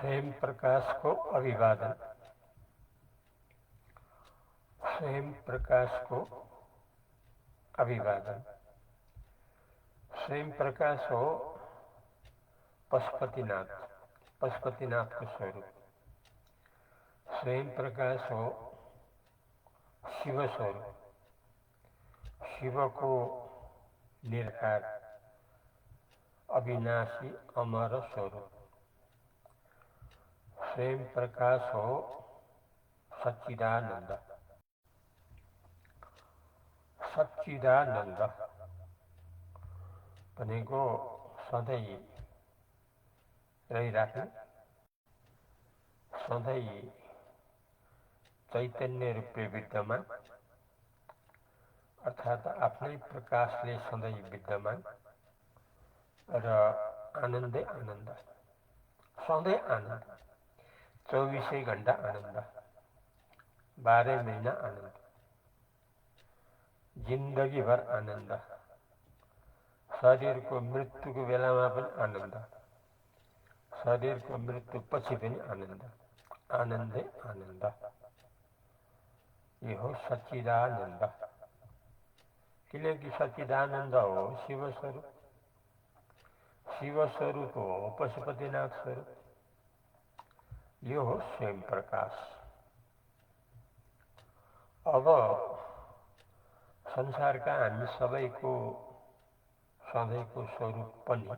स्वयं प्रकाश को अभिवादन। स्वयं प्रकाश को अभिवादन। स्वयं प्रकाश हो पशुपतिनाथ, पशुपतिनाथ को स्वरूप। स्वयं प्रकाश हो शिव स्वरूप, शिव को निराकार अविनाशी अमर स्वरूप। स्वयं प्रकाश हो सच्चिदानंद, सच्चिदानंद भनेको सधैँ रहिराख्ने, सधैँ चैतन्य रूपले विद्यमान, अर्थात् आफ्नै प्रकाशले सधैँ विद्यमान र आनन्दै आनन्द, सधैँ आनन्द, 24 घण्टा आनन्द, 12 महिना आनन्द, जिन्दगीभर आनन्द, शरीरको मृत्युको बेलामा पनि आनन्द, शरीरको मृत्युपछि पनि आनन्द, आनन्दै आनन्द। यो हो सच्चिदानन्द। किनकि सच्चिदानन्द हो शिव स्वरूप, शिव स्वरूप हो पशुपतिनाथ स्वरूप। यो हो स्वयं प्रकाश। अब संसारका हामी सबैको सधैँको स्वरूप पनि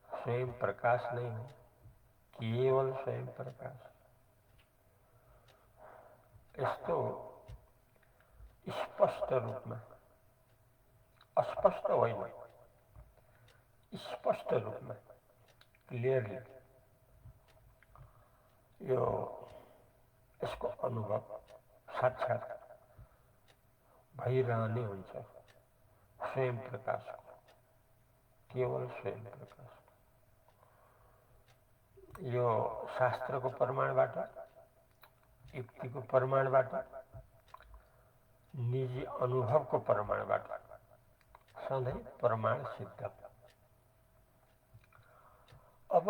स्वयं प्रकाश नै हो, केवल स्वयं प्रकाश। यस्तो स्पष्ट रूपमा, अस्पष्ट होइन, स्पष्ट रूपमा, क्लियरली यो यसको अनुभव साक्षात् भइरहने हुन्छ स्वयं प्रकाशको, केवल स्वयं प्रकाश। यो शास्त्रको प्रमाणबाट, युक्तिको प्रमाणबाट, निजी अनुभवको प्रमाणबाट सधैँ प्रमाण सिद्ध। अब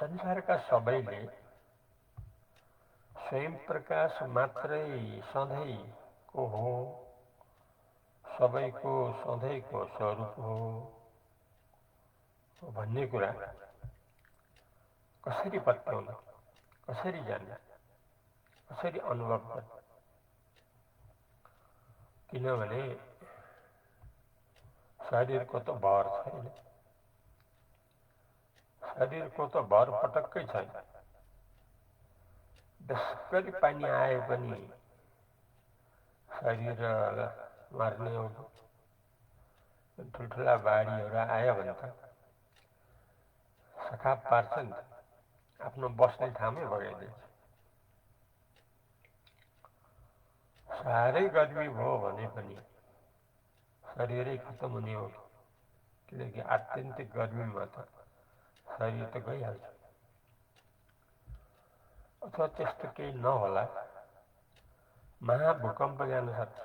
संसारका सबैले स्वयं प्रकाश मात्रै सधैँको हो, सबैको सधैँको स्वरूप हो भन्ने कुरा कसरी पत्याउने, कसरी जान्ने, कसरी अनुभव गर्ने? किनभने शरीरको त भर छैन, शरीरको त भर पटक्कै छैन। बेसुकै पानी आए पनि शरीर मार्ने हो। ठुल्ठुला बाढीहरू आयो भने त सखाप पार्छ नि त, आफ्नो बस्ने ठाउँमै बगाइदिन्छ। साह्रै गर्मी भयो भने पनि शरीरै खत्तम हुने हो, किनकि आत्यन्तिक गर्मीमा त शरीर त गइहाल्छ। अथवा त्यस्तो केही नहोला, महाभूकम्प जान सक्छ,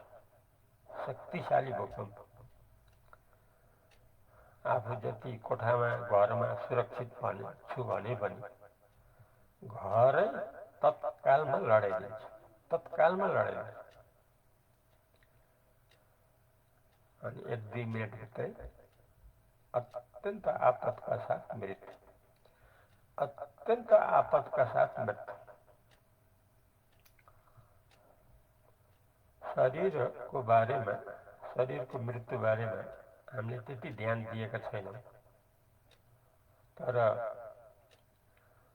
शक्तिशाली भूकम्प। आफू जति कोठामा घरमा सुरक्षित छु भने पनि घरै तत्कालमा लडाइदिन्छ, तत्कालमा लडाइदिन्छ। अनि 1-2 मिनट भित्रै अत्यन्त आपतका साथ मृत्यु, अत्यन्त आपतका साथ मृत्यु। शरीरको बारेमा, शरीरको मृत्यु बारेमा हामीले त्यति ध्यान दिएका छैनौँ। तर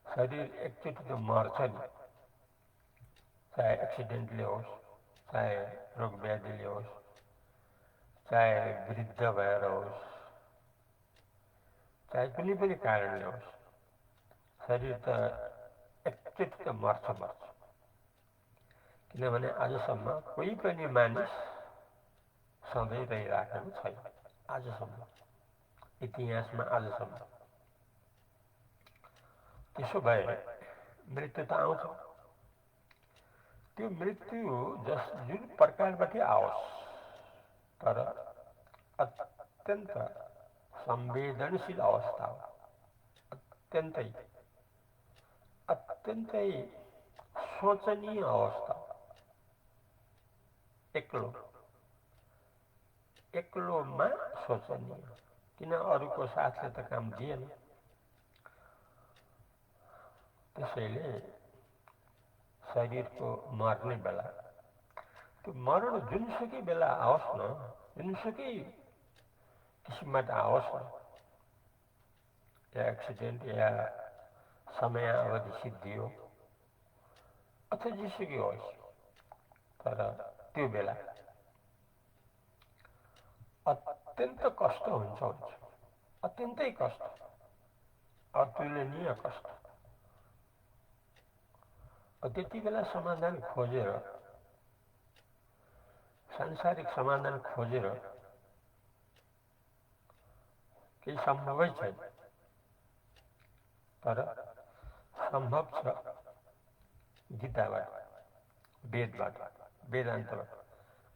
शरीर एकचोटि त मर्छ नि, चाहे एक्सिडेन्टले होस्, चाहे रोग व्याधिले होस्, चाहे वृद्ध भएर होस्, चाहे कुनै पनि कारणले होस्, शरीर त एकचोटि त मर्छ। किनभने आजसम्म कोही पनि मानिस सधैँ रहिराखेको छैन, आजसम्म, इतिहासमा आजसम्म। त्यसो भए मृत्यु त आउँछ। त्यो मृत्यु जुन प्रकारबाट आओस्, तर अत्यन्त संवेदनशील अवस्था हो, अत्यन्तै अत्यन्तै शोचनीय अवस्था। एक्लोमा शोचनीय, किन अरूको साथले त काम दिएन। त्यसैले शरीरको मर्ने बेला, त्यो मरण जुनसुकै बेला आओस् न, जुनसुकै किसिमबाट आओस् न, या एक्सिडेन्ट या समयावधि सिद्धियो अथवा जेसुकै होस्, तर त्यो बेला अत्यन्त कष्ट हुन्छ, अत्यन्तै कष्ट, अतुलनीय कष्ट। त्यति बेला समाधान खोजेर, सांसारिक समाधान खोजेर केही सम्भवै छैन। तर सम्भव छ गीताबाट, वेदबाट, वेदान्तबाट,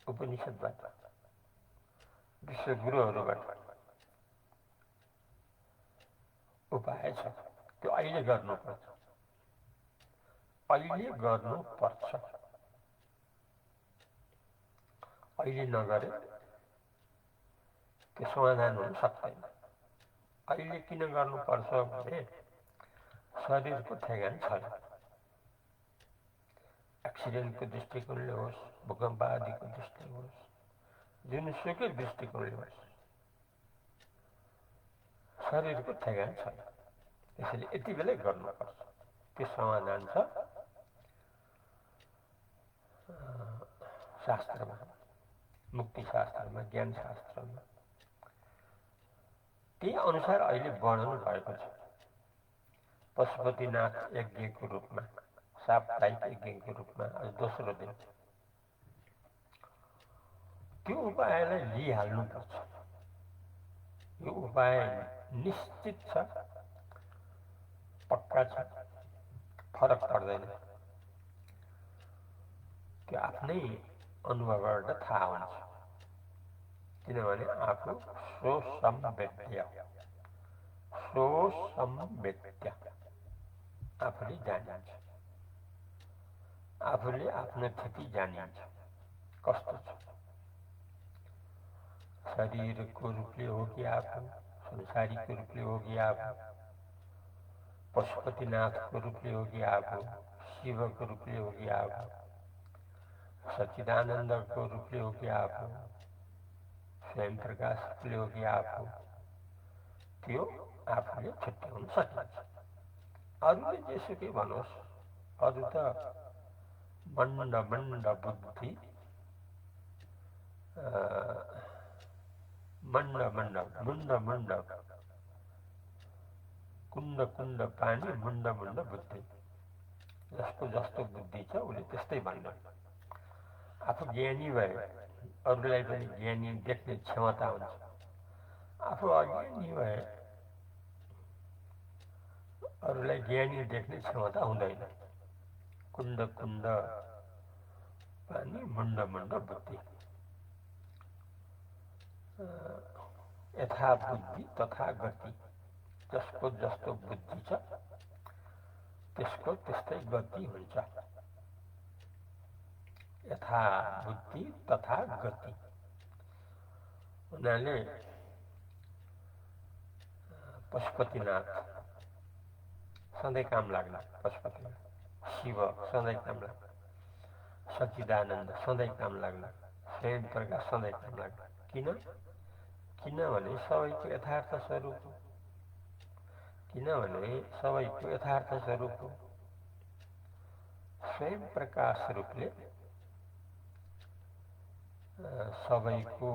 उपनिषदबाट, विश्वगुरुहरूबाट उपाय छ। त्यो अहिले गर्नुपर्छ, अहिले गर्नुपर्छ। अहिले नगरे त्यो समाधान हुन सक्दैन। अहिले किन गर्नुपर्छ भने शरीरको ठेगान छैन। एक्सिडेन्टको दृष्टिकोणले होस्, भूकम्प आदिको दृष्टिले होस्, जुनसुकै दृष्टिकोणले होस्, शरीरको ठेगान छैन। त्यसैले यति बेलै गर्नुपर्छ। त्यो समाधान छ शास्त्रमा, मुक्ति शास्त्रमा, ज्ञान शास्त्रमा। त्यही अनुसार अहिले वर्णन भएको छ। पशुपतिनाथ यज्ञको रूपमा, साप्ताहिक यज्ञको रूपमा आज दोस्रो दिन। त्यो उपायलाई लिइहाल्नुपर्छ। यो उपाय निश्चित छ, पक्का छ, फरक पर्दैन। त्यो आफ्नै अनुभवबाट थाहा हुन्छ। किनभने आफू स्वसंवेद्य, आफूले जानिन्छ, आफूले आफ्नो स्थिति जानिन्छ कस्तो छ। शरीरको रूपले हो कि आफू, संसारीको रूपले हो कि आफू, पशुपतिनाथको रूपले हो कि आफू, शिवको रूपले हो कि आफू, सच्चिदानन्दको रूपले हो कि आफू, स्वयं प्रकाश रूपले हो कि आफू, त्यो आफूले छुट्याउन सकिन्छ। अरूले जेसुकै भनोस्, अरू त मण्ड बुद्धि, मुण्ड कुण्ड पानी, मुण्ड बुद्धि। जसको जस्तो बुद्धि छ उसले त्यस्तै भन्ने। आफू ज्ञानी भए अरूलाई पनि ज्ञानी देख्ने क्षमता हुन्छ। आफू अज्ञानी भए अरूलाई ज्ञानी देख्ने क्षमता हुँदैन। कुण्ड पानी, मुण्ड बुद्धि। यथा बुद्धि तथा गति। जसको जस्तो बुद्धि छ त्यसको त्यस्तै गति हुन्छ। यथा बुद्धि तथा गति हुनाले पशुपतिनाथ सधैँ काम लाग्ला। पशुपतिनाथ शिव सधैँ काम लाग्ला। सच्चिदानन्द सधैँ काम लाग्ला। स्वयं प्रकाश सधैँ काम लाग्ला। किनभने सबैको यथार्थ स्वरूप हो। किनभने सबैको यथार्थ स्वरूप हो। स्वयं प्रकाश रूपले सबैको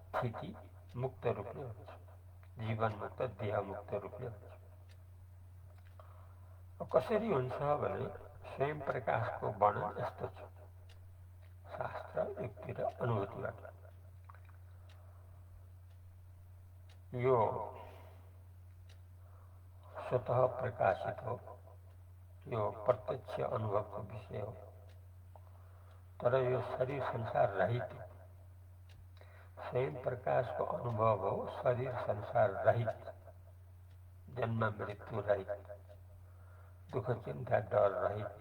स्थिति मुक्त रूपले हुन्छ। जीवन मुक्त, देह मुक्त रूपले हुन्छ। कसरी हुन्छ भने स्वयं प्रकाशको वर्णन यस्तो छ शास्त्र, युक्ति र अनुभूतिबाट। यो स्वतः प्रकाशित हो, यो प्रत्यक्ष अनुभवको विषय हो। तर यो शरीर संसार रहित हो। स्वयं प्रकाशको अनुभव हो, शरीर संसार रहित, जन्म मृत्यु रहित, दुःख चिन्ता डर रहित,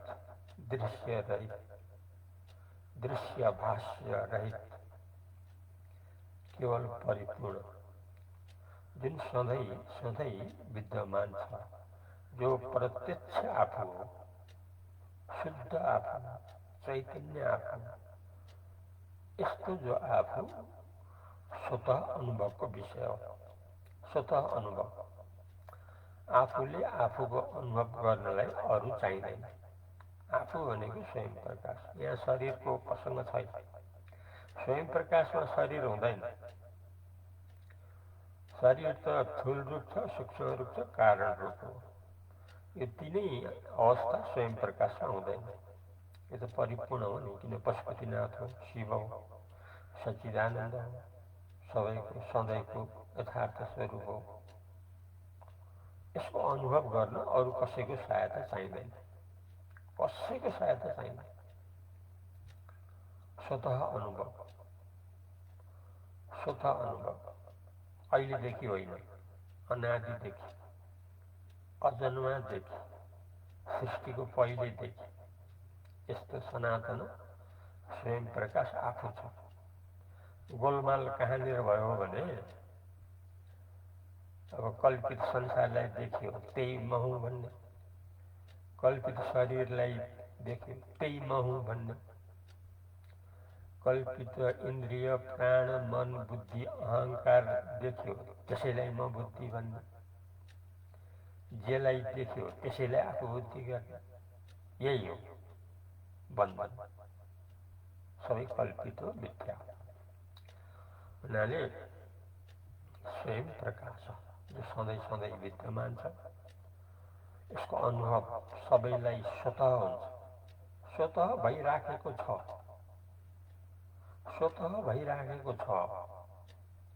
दृश्य रहित, दृश्य भाष्य रहित, केवल परिपूर्ण, जुन सधैँ सधैँ विद्यमान छ, जो प्रत्यक्ष आफू हो, शुद्ध आफू, चैतन्य आफू, यस्तो जो आफू स्वतः अनुभवको विषय हो। स्वतः अनुभव, आफूले आफूको अनुभव गर्नलाई अरू चाहिँदैन। आफू भनेको स्वयं प्रकाश। यहाँ शरीरको प्रसङ्ग छैन। स्वयं प्रकाशमा शरीर हुँदैन। शरीर त स्थूल रूप छ, सूक्ष्म रूप छ, कारण रूप हो। यो तीनै अवस्था स्वयं प्रकाशमा हुँदैन। यो त परिपूर्ण हो नि, किन पशुपतिनाथ हो, शिव हो, सच्चिदानन्द हो, सबैको सधैँको यथार्थ स्वरूप हो। यसको अनुभव गर्न अरू कसैको सहायता चाहिँदैन। कसैको सहायता चाहिँदैन। स्वतः अनुभव, स्वतः अनुभव, अहिलेदेखि होइन, अनादिदेखि, अजन्मादेखि, सृष्टिको पहिलेदेखि यस्तो सनातन स्वयं प्रकाश आफू छ। गोलमाल कहाँनिर भयो भने अब कल्पित संसारलाई देख्यो त्यही म हुँ भन्ने, कल्पित शरीरलाई देख्यो त्यही म हुँ भन्ने, कल्पित इन्द्रिय प्राण मन बुद्धि अहङ्कार देख्यो त्यसैलाई म बुद्धि भन्ने, जेलाई देख्यो त्यसैलाई आफू बुद्धि गर्ने, यही हो बन्धन। सबै कल्पित हो, मिथ्या हो। हुनाले स्वयं प्रकाश जो सधैँ सधैँ विद्यमान छ, यसको अनुभव सबैलाई स्वतः हुन्छ। स्वतः भइराखेको छ, स्वतः भइराखेको छ,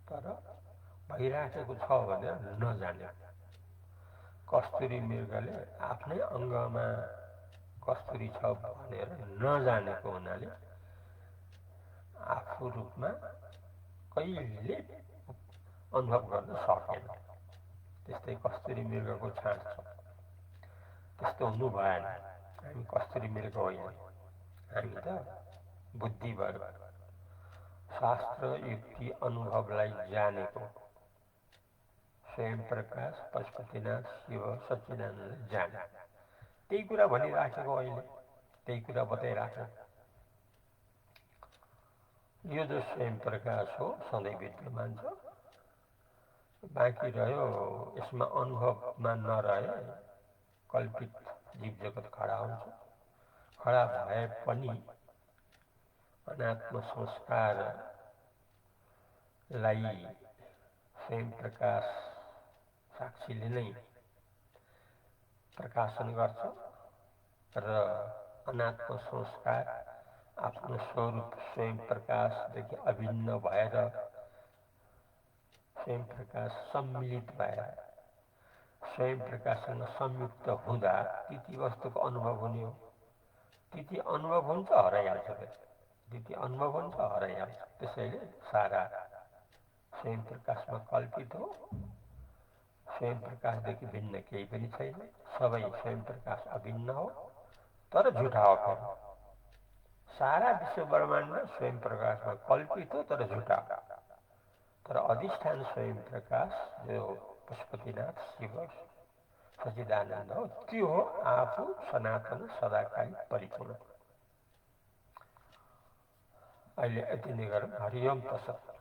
तर भइराखेको छ भनेर नजाने। कस्तुरी मृगले आफ्नै अङ्गमा कस्तुरी छ भनेर नजानेको हुनाले आफू रूपमा कहिले अनुभव गर्न सकेन। त्यस्तै कस्तुरी मृगको छाँट छ, त्यस्तो हुनु भएन। हामी कस्तुरी मृग होइन, हामी त बुद्धि भएर शास्त्र युक्ति अनुभवलाई जानेको स्वयं प्रकाश पशुपतिनाथ शिव सच्चिदानन्दले जाने। त्यही कुरा भनिराखेको, अहिले त्यही कुरा बताइराखेको। यो जो स्वयं प्रकाश हो सधैँ विद्यमान छ। बाँकी रह्यो यसमा अनुभवमा नरहे कल्पित जीव जगत खडा हुन्छ। खडा भए पनि अनात्म संस्कारलाई स्वयं प्रकाश साक्षीले नै प्रकाशन गर्छ र अनात्म संस्कार आफ्नो स्वरूप स्वयं प्रकाशदेखि अभिन्न भएर स्वयं प्रकाश सम्मिलित भएर स्वयं प्रकाशसँग संयुक्त हुँदा तिती वस्तुको अनुभव हुने हो। तिती अनुभव हुन्छ, हराइहाल्छ। तिती अनुभव हुन्छ, हराइहाल्छ। त्यसैले सारा स्वयं प्रकाशमा कल्पित हो। स्वयं प्रकाशदेखि भिन्न केही पनि छैन। सबै स्वयं प्रकाश अभिन्न हो, तर झुटा हो। फेरि सारा विश्व ब्रह्माण्ड स्वयं प्रकाशमा कल्पित हो, तर झुटा। तर अधिष्ठान स्वयं प्रकाश जो पशुपतिनाथ शिव सच्चिदानन्द हो, त्यो हो आफू सनातन सदाकाली परिपूर्ण। अहिले यति नै गरौँ। हरि ओम तत्सत्।